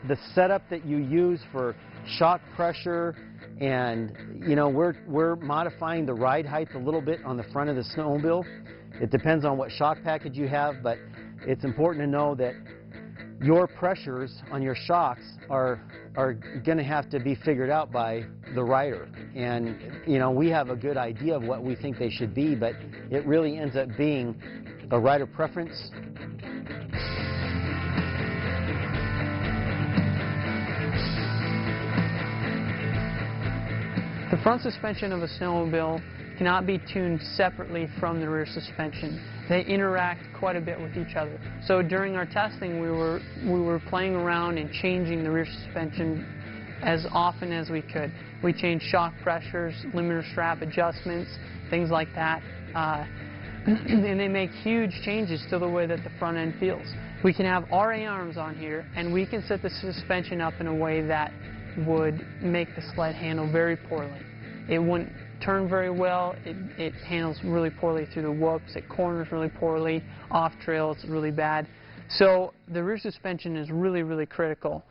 the setup that you use for shock pressure, and we're modifying the ride height a little bit on the front of the snowmobile. It depends on what shock package you have, but it's important to know that your pressures on your shocks are going to have to be figured out by the rider. And we have a good idea of what we think they should be, but it really ends up being a rider preference. The front suspension of a snowmobile cannot be tuned separately from the rear suspension. They interact quite a bit with each other. So during our testing, we were playing around and changing the rear suspension as often as we could. We changed shock pressures, limiter strap adjustments, things like that. And they make huge changes to the way that the front end feels. We can have our A-arms on here, and we can set the suspension up in a way that would make the sled handle very poorly. It wouldn't turn very well, it handles really poorly through the whoops, it corners really poorly, off trail it's really bad. So the rear suspension is really, really critical.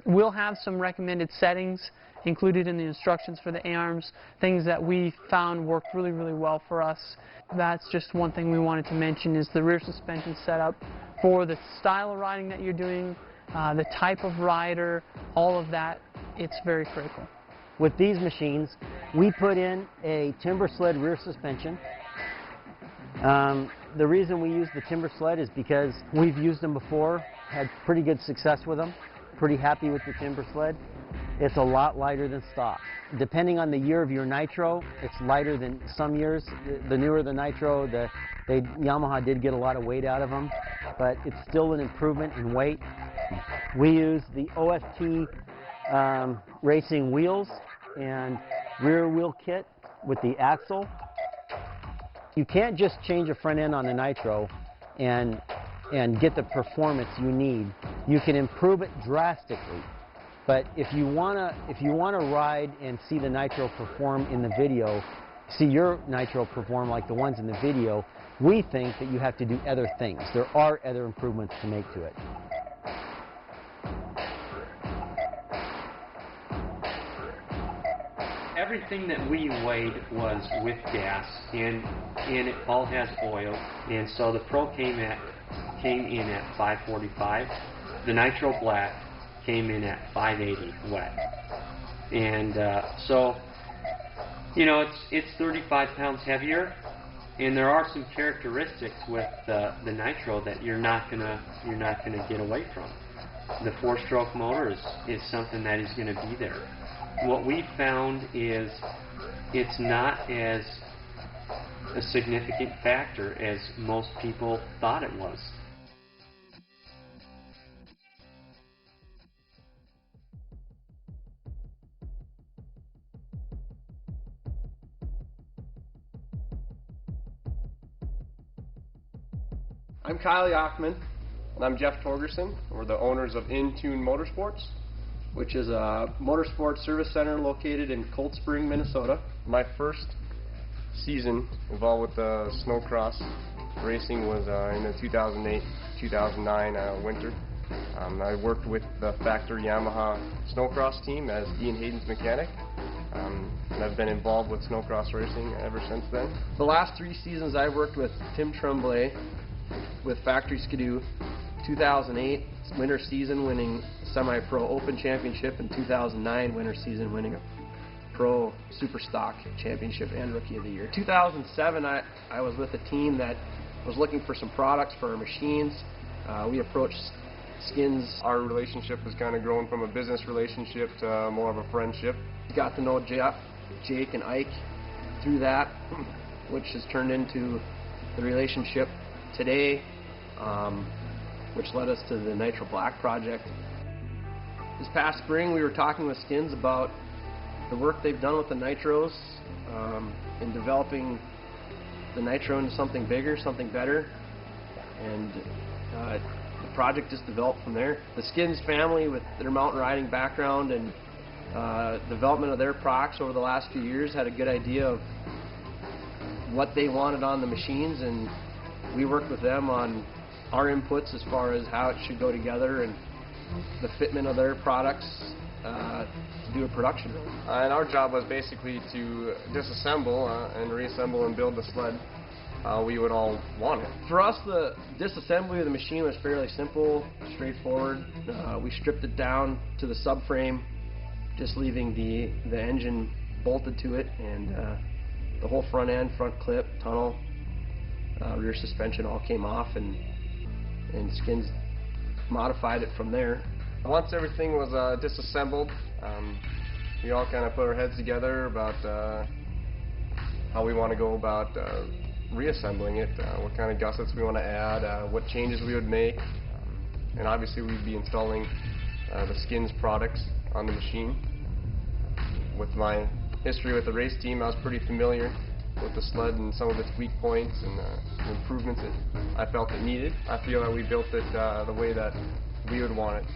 We'll have some recommended settings included in the instructions for the A-arms, things that we found worked really, really well for us. That's just one thing we wanted to mention, is the rear suspension setup for the style of riding that you're doing, the type of rider, all of that, it's very critical. With these machines, we put in a timber sled rear suspension. The reason we use the timber sled is because we've used them before, had pretty good success with them, pretty happy with the timber sled. It's a lot lighter than stock. Depending on the year of your Nytro, it's lighter than some years. The newer the Nytro, Yamaha did get a lot of weight out of them, but it's still an improvement in weight. We use the OFT racing wheels and rear wheel kit with the axle. You can't just change a front end on the Nytro and get the performance you need. You can improve it drastically, but if you wanna ride and see the Nytro perform in the video, see your Nytro perform like the ones in the video, we think that you have to do other things. There are other improvements to make to it. Everything that we weighed was with gas, and it all has oil, and so the Pro came in at 545. The Nytro Black came in at 580 wet, and so it's 35 pounds heavier, and there are some characteristics with the Nytro that you're not gonna get away from. The 4-stroke motor is something that is going to be there. What we found is it's not as a significant factor as most people thought it was. I'm Kyle Yachman, and I'm Jeff Torgerson. We're the owners of In Tune Motorsports, which is a motorsports service center located in Cold Spring, Minnesota. My first season involved with snowcross racing was in the 2008-2009 winter. I worked with the factory Yamaha snowcross team as Ian Hayden's mechanic, and I've been involved with snowcross racing ever since then. The last 3 seasons I've worked with Tim Tremblay with Factory Skidoo. 2008 winter season winning semi-pro open championship, and 2009 winter season winning a pro super stock championship and rookie of the year. 2007 I was with a team that was looking for some products for our machines. We approached Skinz. Our relationship has kind of grown from a business relationship to more of a friendship. Got to know Jeff, Jake, and Ike through that, which has turned into the relationship today, which led us to the Nytro Black project. This past spring we were talking with Skinz about the work they've done with the Nytros in developing the Nytro into something bigger, something better, and the project just developed from there. The Skinz family, with their mountain riding background and development of their products over the last few years, had a good idea of what they wanted on the machines, and we worked with them on our inputs as far as how it should go together, and the fitment of their products to do a production run. And our job was basically to disassemble and reassemble and build the sled how we would all want it. For us, the disassembly of the machine was fairly simple, straightforward. We stripped it down to the subframe, just leaving the engine bolted to it, and the whole front end, front clip, tunnel, rear suspension all came off, and Skinz modified it from there. Once everything was disassembled, we all kind of put our heads together about how we want to go about reassembling it, what kind of gussets we want to add, what changes we would make, and obviously we'd be installing the Skinz products on the machine. With my history with the race team, I was pretty familiar with the sled and some of its weak points and improvements that I felt it needed. I feel that we built it the way that we would want it.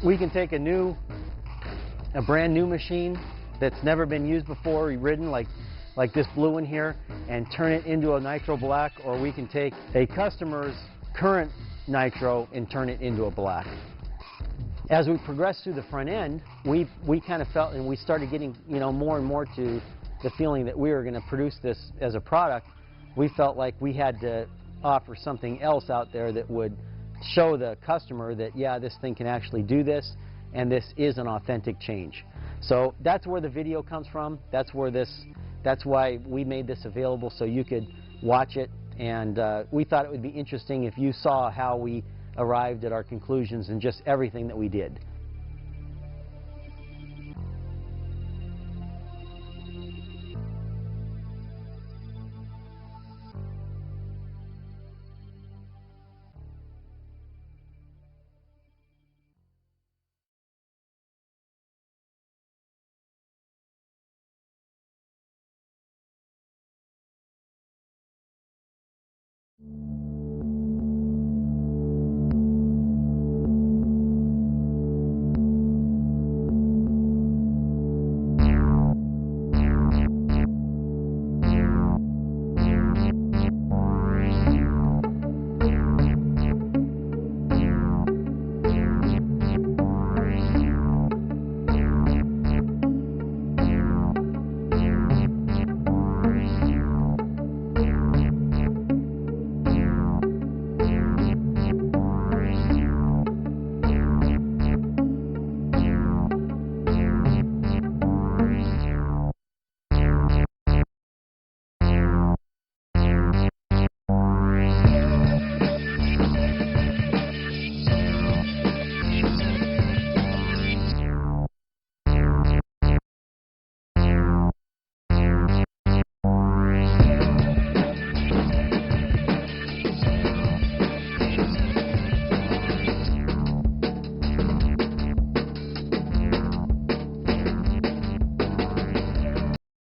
We can take a brand new machine that's never been used before, ridden like this blue one here, and turn it into a Nitro Black, or we can take a customer's current Nitro and turn it into a black. As we progressed through the front end, we kind of felt, and we started getting more and more to the feeling that we were going to produce this as a product. We felt like we had to offer something else out there that would show the customer that, yeah, this thing can actually do this, and this is an authentic change. So that's where the video comes from. That's why we made this available, so you could watch it, and we thought it would be interesting if you saw how we arrived at our conclusions and just everything that we did.